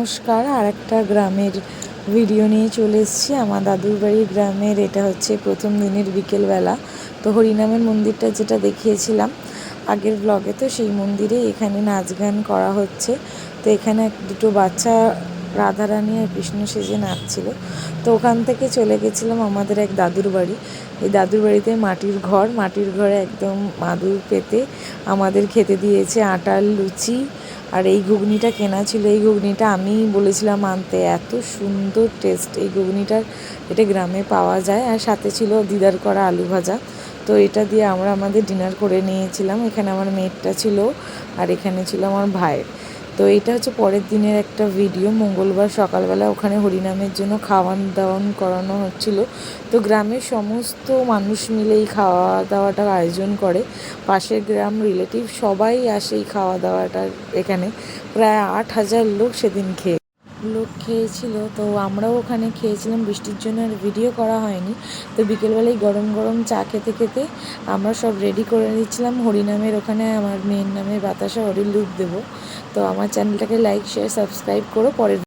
নমস্কার। আর একটা গ্রামের ভিডিও নিয়ে চলে এসেছি। আমার দাদুর বাড়ির গ্রামের এটা হচ্ছে প্রথম দিনের বিকেলবেলা। তো হরিনামের মন্দিরটা যেটা দেখিয়েছিলাম আগের ব্লগে, তো সেই মন্দিরে এখানে নাচ গান করা হচ্ছে। তো এখানে দুটো বাচ্চা রাধারানী আর কৃষ্ণ সেজে নাচছিল। তো ওখান থেকে চলে গেছিলাম আমাদের এক দাদুর বাড়ি। এই দাদুর বাড়িতে মাটির ঘরে একদম মাদুর পেতে আমাদের খেতে দিয়েছে আটার লুচি। আর এই ঘুগনিটা কেনা ছিল, এই ঘুগনিটা আমি বলেছিলাম আনতে, এত সুন্দর টেস্ট এই ঘুগনিটার। এটা গ্রামে পাওয়া যায়। আর সাথে ছিল দিদার করা আলু ভাজা। তো এটা দিয়ে আমরা আমাদের ডিনার করে নিয়েছিলাম। এখানে আমার মেয়েরটা ছিল আর এখানে ছিল আমার ভাইয়ের। তো এটা হচ্ছে পরের দিনের একটা ভিডিও। মঙ্গলবার সকালবেলা ওখানে হরিনামের জন্য খাওয়ান দাওয়ান করানো হচ্ছিল। তো গ্রামের সমস্ত মানুষ মিলে এই খাওয়া দাওয়াটার আয়োজন করে। পাশের গ্রাম রিলেটিভ সবাই আসে এই খাওয়া দাওয়াটার এখানে। প্রায় 8,000 লোক সেদিন খেয়েছিল। তো আমরাও ওখানে খেয়েছিলাম। বৃষ্টির জন্য আর ভিডিও করা হয়নি। তো বিকেলবেলায় গরম গরম চা খেতে খেতে আমরা সব রেডি করে নিচ্ছিলাম হরিনামের ওখানে আমার মেয়ের নামে বাতাসা হরির লুক দেবো। তো আমার চ্যানেলটাকে লাইক শেয়ার সাবস্ক্রাইব করো। পরের